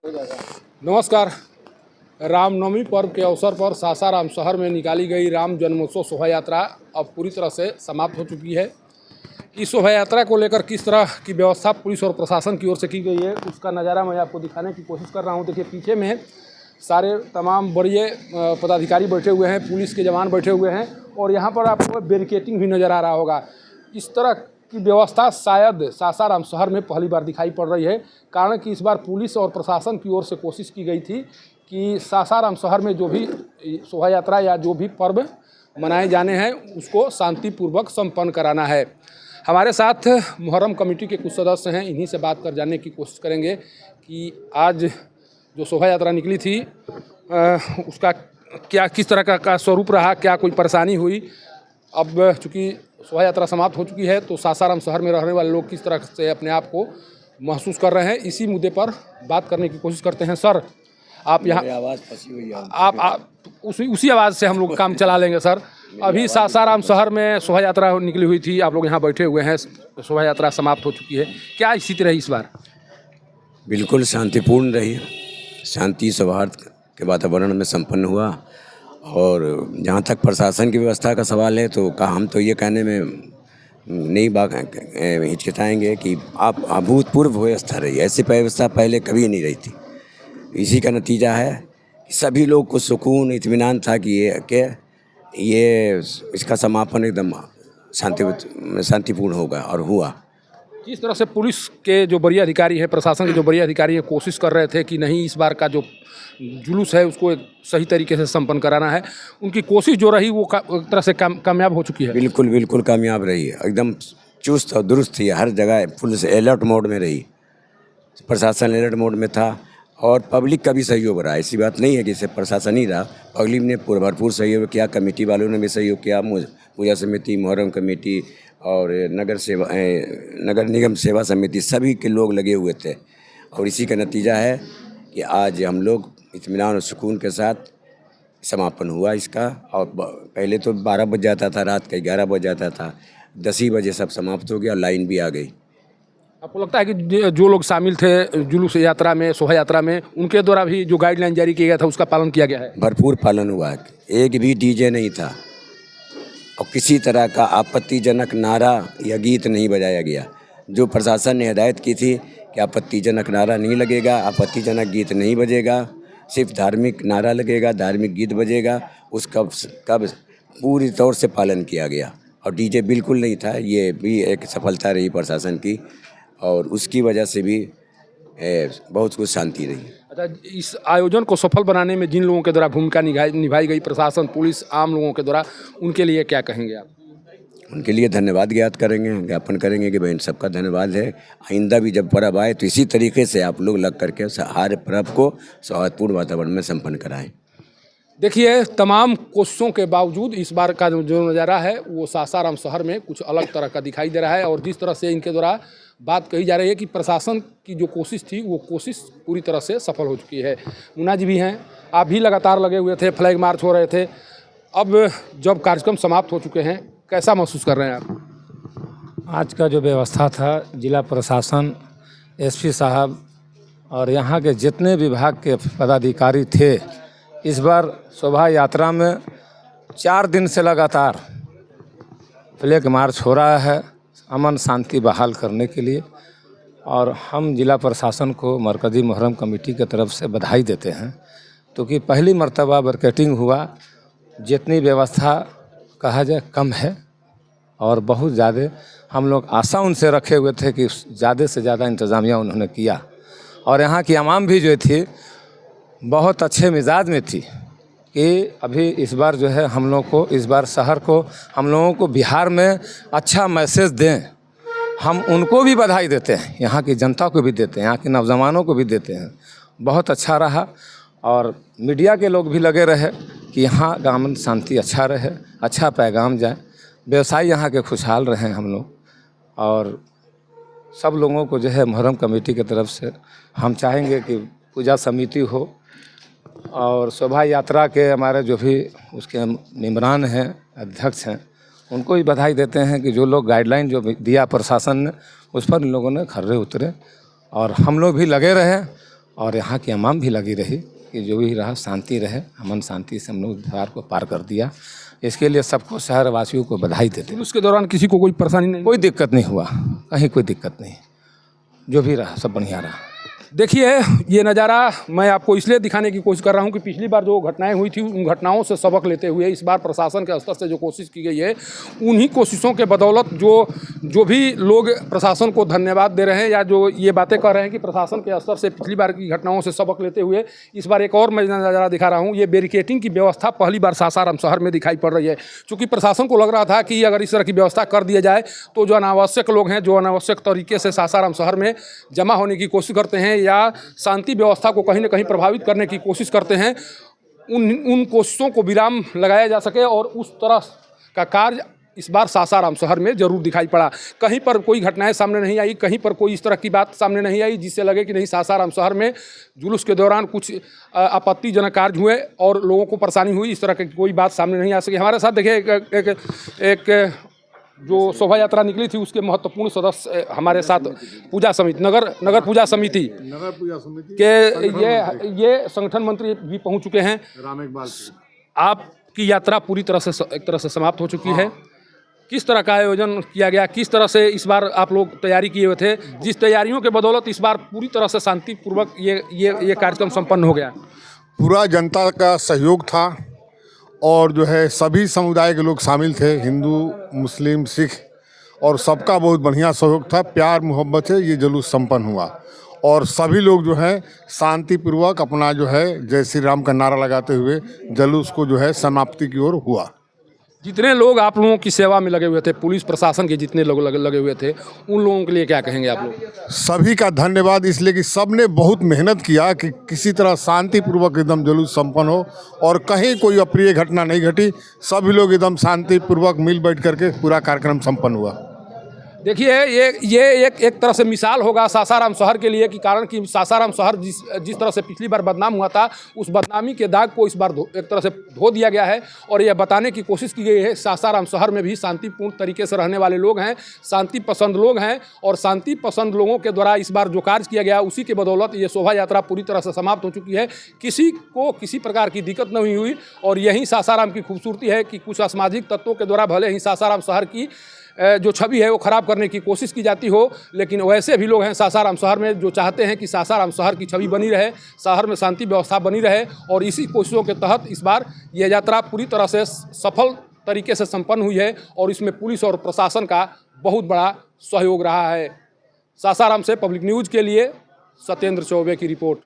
नमस्कार। रामनवमी पर्व के अवसर पर सासाराम शहर में निकाली गई राम जन्मोत्सव शोभा यात्रा अब पूरी तरह से समाप्त हो चुकी है। इस शोभा यात्रा को लेकर किस तरह की व्यवस्था पुलिस और प्रशासन की ओर से की गई है, उसका नज़ारा मैं आपको दिखाने की कोशिश कर रहा हूँ। देखिए, पीछे में सारे तमाम बड़े पदाधिकारी बैठे हुए हैं, पुलिस के जवान बैठे हुए हैं और यहाँ पर आपको बैरिकेटिंग भी नज़र आ रहा होगा। इस तरह की व्यवस्था शायद सासाराम शहर में पहली बार दिखाई पड़ रही है, कारण कि इस बार पुलिस और प्रशासन की ओर से कोशिश की गई थी कि सासाराम शहर में जो भी शोभा यात्रा या जो भी पर्व मनाए जाने हैं उसको शांतिपूर्वक संपन्न कराना है। हमारे साथ मुहर्रम कमेटी के कुछ सदस्य हैं, इन्हीं से बात कर जानने की कोशिश करेंगे कि आज जो शोभा यात्रा निकली थी उसका क्या किस तरह का स्वरूप रहा, क्या कोई परेशानी हुई। अब चूँकि शोभा यात्रा समाप्त हो चुकी है तो सासाराम शहर में रहने वाले लोग किस तरह से अपने आप को महसूस कर रहे हैं, इसी मुद्दे पर बात करने की कोशिश करते हैं। सर, आप यहाँ आवाज़ फंसी हुई है, आप उसी आवाज़ से हम लोग काम चला लेंगे। सर, अभी सासाराम शहर में शोभा यात्रा निकली हुई थी, आप लोग यहाँ बैठे हुए हैं, शोभा यात्रा समाप्त हो चुकी है, क्या स्थिति रही इस बार? बिल्कुल शांतिपूर्ण रही, शांति सौहार्द के वातावरण में संपन्न हुआ। और जहाँ तक प्रशासन की व्यवस्था का सवाल है तो हम तो ये कहने में नहीं हिचकिचाएंगे कि आप अभूतपूर्व व्यवस्था रही, ऐसी व्यवस्था पहले कभी नहीं रही थी। इसी का नतीजा है कि सभी लोग को सुकून इत्मीनान था कि ये इसका समापन एकदम शांतिपूर्ण होगा और हुआ। जिस तरह से पुलिस के जो बड़े अधिकारी हैं, प्रशासन के जो बड़े अधिकारी हैं, कोशिश कर रहे थे कि नहीं इस बार का जो जुलूस है उसको एक सही तरीके से संपन्न कराना है, उनकी कोशिश जो रही वो एक तरह से कामयाब हो चुकी है। बिल्कुल कामयाब रही है, एकदम चुस्त और दुरुस्त थी, हर जगह पुलिस अलर्ट मोड में रही, प्रशासन अलर्ट मोड में था और पब्लिक का भी सहयोग रहा। ऐसी बात नहीं है कि सिर्फ प्रशासन ही रहा, पब्लिक ने भरपूर सहयोग किया, कमेटी वालों ने भी सहयोग किया, पूजा समिति, मुहर्रम कमेटी और नगर निगम सेवा समिति, सभी के लोग लगे हुए थे। और इसी का नतीजा है कि आज हम लोग इत्मीनान और सुकून के साथ समापन हुआ इसका। और पहले तो 12 बज जाता था, रात का 11 बज जाता था, 10 ही बजे सब समाप्त हो गया और लाइन भी आ गई। आपको लगता है कि जो लोग शामिल थे जुलूस यात्रा में, शोभा यात्रा में, उनके द्वारा भी जो गाइडलाइन जारी किया गया था उसका पालन किया गया है? भरपूर पालन हुआ है, एक भी डीजे नहीं था और किसी तरह का आपत्तिजनक नारा या गीत नहीं बजाया गया। जो प्रशासन ने हिदायत की थी कि आपत्तिजनक नारा नहीं लगेगा, आपत्तिजनक गीत नहीं बजेगा, सिर्फ धार्मिक नारा लगेगा, धार्मिक गीत बजेगा, उसका कब पूरी तौर से पालन किया गया। और डीजे बिल्कुल नहीं था, ये भी एक सफलता रही प्रशासन की और उसकी वजह से भी बहुत कुछ शांति रही। अच्छा, इस आयोजन को सफल बनाने में जिन लोगों के द्वारा भूमिका निभाई गई, प्रशासन, पुलिस, आम लोगों के द्वारा, उनके लिए क्या कहेंगे आप? उनके लिए धन्यवाद ज्ञापन करेंगे कि भाई इन सबका धन्यवाद है। आइंदा भी जब पर्व आए तो इसी तरीके से आप लोग लग करके हर पर्व को सौहार्दपूर्ण वातावरण में संपन्न कराएं। देखिए, तमाम कोशिशों के बावजूद इस बार का जो नज़ारा है वो सासाराम शहर में कुछ अलग तरह का दिखाई दे रहा है। और जिस तरह से इनके द्वारा बात कही जा रही है कि प्रशासन की जो कोशिश थी वो कोशिश पूरी तरह से सफल हो चुकी है। मुन्ना जी भी हैं, आप भी लगातार लगे हुए थे, फ्लैग मार्च हो रहे थे। अब जब कार्यक्रम समाप्त हो चुके हैं, कैसा महसूस कर रहे हैं आप? आज का जो व्यवस्था था, जिला प्रशासन, एसपी साहब और यहाँ के जितने विभाग के पदाधिकारी थे, इस बार शोभा यात्रा में 4 दिन से लगातार फ्लैग मार्च हो रहा है अमन शांति बहाल करने के लिए। और हम जिला प्रशासन को मरकज़ी मुहर्रम कमेटी की तरफ से बधाई देते हैं, क्योंकि पहली मर्तबा बैरिकेटिंग हुआ। जितनी व्यवस्था कहा जाए कम है और बहुत ज़्यादा हम लोग आशा उनसे रखे हुए थे कि ज़्यादा से ज़्यादा इंतज़ामिया उन्होंने किया। और यहाँ की आवाम भी जो थी बहुत अच्छे मिजाज में थी कि अभी इस बार जो है हम लोग को, इस बार शहर को, हम लोगों को बिहार में अच्छा मैसेज दें। हम उनको भी बधाई देते हैं, यहाँ की जनता को भी देते हैं, यहाँ के नौजवानों को भी देते हैं। बहुत अच्छा रहा और मीडिया के लोग भी लगे रहे कि यहाँ का अमन शांति अच्छा रहे, अच्छा पैगाम जाए, व्यवसाय यहाँ के खुशहाल रहें हम लोग। और सब लोगों को जो है मुहर्रम कमेटी की तरफ से हम चाहेंगे कि पूजा समिति हो और शोभा यात्रा के हमारे जो भी उसके मेंबरान हैं, अध्यक्ष हैं, उनको भी बधाई देते हैं कि जो लोग गाइडलाइन जो दिया प्रशासन ने उस पर इन लोगों ने खर्रे उतरे और हम लोग भी लगे रहे और यहाँ की अमाम भी लगी रही कि जो भी रहा शांति रहे, अमन शांति से हम लोग त्योहार को पार कर दिया। इसके लिए सबको शहर वासियों को बधाई देते हैं। उसके दौरान किसी को कोई परेशानी नहीं? कोई दिक्कत नहीं हुआ, कहीं कोई दिक्कत नहीं, जो भी रहा सब बढ़िया रहा। देखिए ये नज़ारा मैं आपको इसलिए दिखाने की कोशिश कर रहा हूं कि पिछली बार जो घटनाएं हुई थी उन घटनाओं से सबक लेते हुए इस बार प्रशासन के स्तर से जो कोशिश की गई है, उन्हीं कोशिशों के बदौलत जो भी लोग प्रशासन को धन्यवाद दे रहे हैं या जो ये बातें कर रहे हैं कि प्रशासन के स्तर से पिछली बार की घटनाओं से सबक लेते हुए इस बार एक और मैं नज़ारा दिखा रहा हूँ। ये बैरिकेटिंग की व्यवस्था पहली बार सासाराम शहर में दिखाई पड़ रही है, क्योंकि प्रशासन को लग रहा था कि अगर इस तरह की व्यवस्था कर दिया जाए तो जो अनावश्यक लोग हैं, जो अनावश्यक तरीके से सासाराम शहर में जमा होने की कोशिश करते हैं या शांति व्यवस्था को कहीं न कहीं प्रभावित करने की कोशिश करते हैं, उन कोशिशों को विराम लगाया जा सके और उस तरह का कार्य इस बार सासाराम शहर में जरूर दिखाई पड़ा। कहीं पर कोई घटनाएं सामने नहीं आई, कहीं पर कोई इस तरह की बात सामने नहीं आई जिससे लगे कि नहीं सासाराम शहर में जुलूस के दौरान कुछ आपत्तिजनक कार्य हुए और लोगों को परेशानी हुई, इस तरह की कोई बात सामने नहीं आ सकी। हमारे साथ देखिए एक जो शोभा यात्रा निकली थी उसके महत्वपूर्ण सदस्य हमारे साथ पूजा समिति नगर पूजा समिति के ये संगठन मंत्री भी पहुंच चुके हैं। आपकी यात्रा पूरी तरह से एक तरह से समाप्त हो चुकी है। किस तरह का आयोजन किया गया, किस तरह से इस बार आप लोग तैयारी किए हुए थे, जिस तैयारियों के बदौलत इस बार पूरी तरह से शांतिपूर्वक ये कार्यक्रम संपन्न हो गया? पूरा जनता का सहयोग था और जो है सभी समुदाय के लोग शामिल थे, हिंदू मुस्लिम सिख, और सबका बहुत बढ़िया सहयोग था। प्यार मोहब्बत से ये जुलूस संपन्न हुआ और सभी लोग जो है शांतिपूर्वक अपना जो है जय श्री राम का नारा लगाते हुए जुलूस को जो है समाप्ति की ओर हुआ। जितने लोग आप लोगों की सेवा में लगे हुए थे, पुलिस प्रशासन के जितने लोग लगे हुए थे, उन लोगों के लिए क्या कहेंगे आप लोग? सभी का धन्यवाद, इसलिए कि सबने बहुत मेहनत किया कि किसी तरह शांतिपूर्वक एकदम जुलूस संपन्न हो और कहीं कोई अप्रिय घटना नहीं घटी। सभी लोग एकदम शांतिपूर्वक मिल बैठ करके पूरा कार्यक्रम संपन्न हुआ। देखिए ये एक तरह से मिसाल होगा सासाराम शहर के लिए कि कारण कि सासाराम शहर जिस तरह से पिछली बार बदनाम हुआ था, उस बदनामी के दाग को इस बार एक तरह से धो दिया गया है और यह बताने की कोशिश की गई है सासाराम शहर में भी शांतिपूर्ण तरीके से रहने वाले लोग हैं, शांति पसंद लोग हैं और शांति पसंद लोगों के द्वारा इस बार जो कार्य किया गया उसी के बदौलत ये शोभा यात्रा पूरी तरह से समाप्त हो चुकी है। किसी को किसी प्रकार की दिक्कत नहीं हुई और यही सासाराम की खूबसूरती है कि कुछ असामाजिक तत्वों के द्वारा भले ही सासाराम शहर की जो छवि है वो ख़राब करने की कोशिश की जाती हो, लेकिन वैसे भी लोग हैं सासाराम शहर में जो चाहते हैं कि सासाराम शहर की छवि बनी रहे, शहर में शांति व्यवस्था बनी रहे और इसी कोशिशों के तहत इस बार यह यात्रा पूरी तरह से सफल तरीके से संपन्न हुई है और इसमें पुलिस और प्रशासन का बहुत बड़ा सहयोग रहा है। सासाराम से पब्लिक न्यूज़ के लिए सत्येंद्र चौबे की रिपोर्ट।